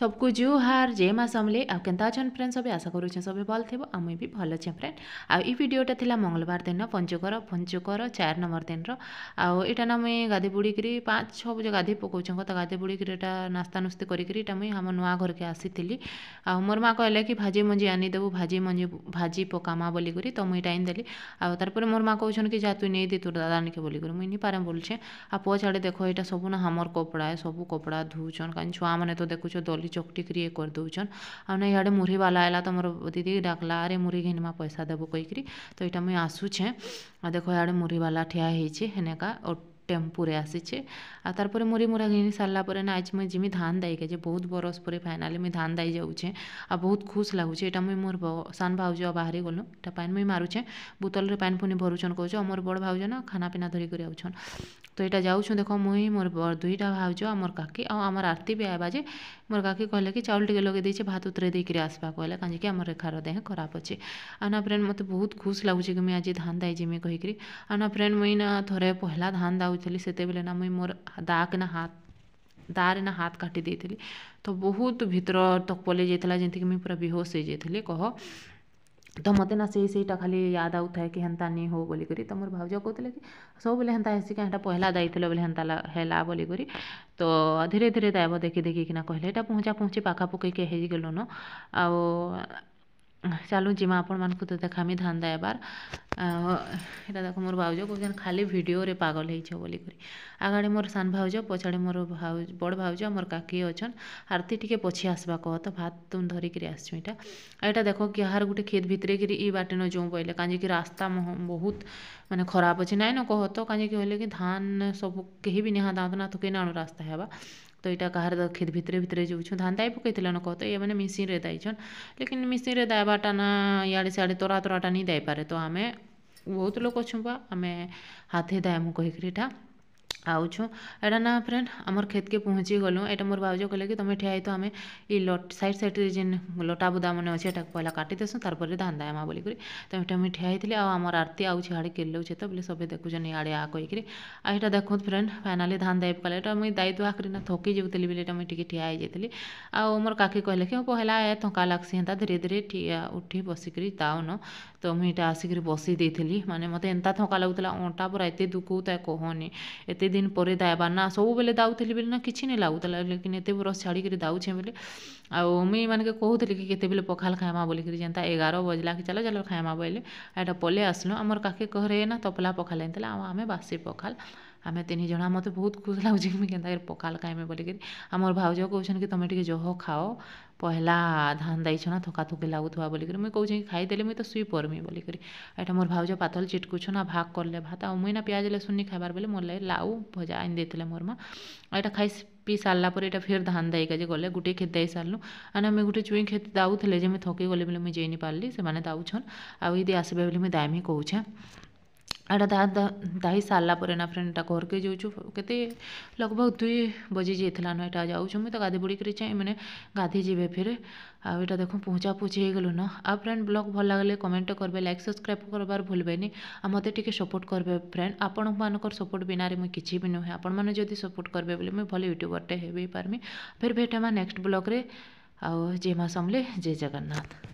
सबको जुहार जय माँ समले आ केन्ता अछन फ्रेंड सब आशा करुछे सब भल थे आ मुई भी भल अच्छे फ्रेंड आ ई वीडियोटा थिला मंगलवार दिन पंचकर 4 नंबर दिन आटा ना मुई गाधे बुड़ी 5-6 बजे गाधे पकाउछन तो गाधे बुड़ी एटा नास्ता नुस्ती करी मुई हम नुआ घर के आसी आ मोर माँ कहले कि भाजी मंजी आनी देबू भाजी पकामा बोली तो मुई टाइम देली आ तारपर मोर माँ कहउछन कि जा तू नहीं दे तोर दादा निके बोली मुई नहीं पारे बोलछे आ पछाड़े देखो एटा सब ना हमर कपड़ा है सब कपड़ा धुचन कहीं छुआ मैंने तो देखुछ दली चकटी कर कर दौन आ ना इे मुरी वाला आला तो मोर दीदी डाकला अरे मुरी घिनमा पैसा देबू कहीकि तो यहाँ मुई आसुछे आ देखो इे मुरी वाला ठिया हेनेका टेम्पू रे आसीचे आ तारपर मुरी मुरा घिनी सारा पर ना आज मुझे जिमी धान दाई के बहुत बरस पर फाइनाली मुझे धान दाई जाऊे आ बहुत खुश लगुचे यहाँ मुझे मोर सान भाउज बाहरी गलु यहाँ पानी मुझे मारुचे बोतल रे पानी पुनी भरुछन कौच मोर बड़ भाउज ना खाना पीना धरिक आउछन तो यहाँ जाऊँ देख मुई मोर दुईटा भाउज आ मोर काकी आमर आरती भी आवा जे मोर काकी कहले कि चाउल टे लगे देचे भात उतरे देकर आसवा कहले कहीं आम रेखार देह खराब अच्छे आना फ्रेंड मत बहुत खुश लगुचे कि मुझे आज धान दाई जिमी कहीकि आना फ्रेंड मुई ना थोड़े पहला धान दाऊली से बेले ना मुई मोर दारे ना हाथ काटी देती तो बहुत भीतर तक पलि जाता जमीक मुझे पूरा बेहोश हो जाती कह तो मत ना सेटा खाली याद आउ था कि हेन्ता नहीं हो बोलिक तो मोर भाउज कहते कि सब बोले हेन्ता हेसी क्या पहला दायित्व बोले हेन्ता है बोलिक तो धीरे धीरे दायब देखी देखिकिना कहले यहाँ पहुँचा पाखापुखी के हो गल न चलू जिमा आपण मान तो देखामी धान दायबार यहाँ देख मोर भाउज कहते खाली वीडियो रे पागल हो बोलिक आगाड़े मोर सान भाउज पछाड़े मोर भाउज बड़ भाउज मोर काकी अच्छन आरती टिके पछी आसवा कह तो भात तुम धरिक आसछु यहाँ देख कि यार गोटे खेत भितर कि बाटे न जो पहले कहीं रास्ता बहुत माने खराब अच्छे नाइन न कह तो कहीं कहले कि धान सब कहीं भी निहा दाँत ना तो कहीं ना रास्ता है तो यहाँ कहार खेत भितर भितर जाऊँ धान दाई पकई न कह तो ये मैंने मिसिन रे दाईछन लेकिन मिसिन रे दायबाटा ना इे सियाड़े तोराटा नहीं दाई पारे तो आम बहुत लोग अच्छुबा आम हाथे दायमु कहीकटा आउछु एटा ना फ्रेंड आमर खेत के पहुँची गलु एटा मोर भाउज कहले कि तुम ठिया तो आम साइड साइड जेन लटा बुदा मैंने अच्छे पहला काटी देसु तार धान दायमा बोलिक तो ये मुझे ठिया होती आमर आरती आउे हाड़े केलौचे तो बोले सब देखुन इे आ कहीकि आटा देखो फ्रेंड फाइनाली धान दाई पकाले एटा मुझे दाई दुआ कर थकी जाऊली बोले मुझे टी ठिया हो जाती आ मोर काकी कहले कि पहला थका लगसी हेन्ता धीरे धीरे ठिया उठी बसिक दाउन तो मुझे आसिक बसी देती माने मत एंता थका लगुला अंटा पूरा एत दुखुता कहनी एत दिन पर दायबार ना सब बेले दाऊली बेले ना किसी नहीं लगुला लेकिन एत बरस छाड़ी दाऊे बोले आउ मुई मानके कहूली कि केते बेले पखाल खाएमा बोलिक जेनता 11 बजला कि चलो खाएमा बोले एटा पले आसलु आमर काकी कहरे ना तपला पखाल आनी आम बासी पखाल आम 3 जना मत बहुत खुश लगुच कि केन्ता पखाल खाएमे बोलिक आमर भाउज कहन कि तुम टे जह खाओ पहला धान दाइछ ना थका थुकी लगुवा बोलिक मुझे कौन खाईदेली मुझे तो शुई पड़मी बोलिक यहाँ मोर भाउज पातल चिटकुछन आ भाग करले भात आ मुई ना प्याज लहसुन नहीं खाइबार बोले मोर लगे लाउ भजा आनी देते मोर माँ यहाँ खाई पी सारा पर यहाँ फिर धान दाई के गले गोटे खेत दाई सारू आने मुझे गोटे चुई खेत दाऊले जे मुझे थकी गली बोले मुझे जाई नहीं पार्ली से दाऊछन आदि आसबे बोले मुझे दायमी कहूचे एटा दाही सारा पर ना फ्रेंड एटा घर के जाऊँ के लगभग 2 बजे जाइला न यहाँ जाऊँ मुझे तो गाधे बुड़ी कर चाहे मैंने गाधे जीवे फिर आटा देख पहुँचा पहुँची गलु न आ फ्रेंड ब्लॉग भल लगे कमेंट करेंगे लाइक सब्सक्राइब करबार भूलबेनि आ मत टे सपोर्ट करेंगे फ्रेंड आपण मानकर सपोर्ट बिना मुझे किसी भी नुहे आपण मैंने जब सपोर्ट करेंगे बोले मुझे भल यूट्यूबरटे हो पारमी फिर भेटमा नेक्स्ट ब्लॉग रे आ जय माँ समले जय जगन्नाथ।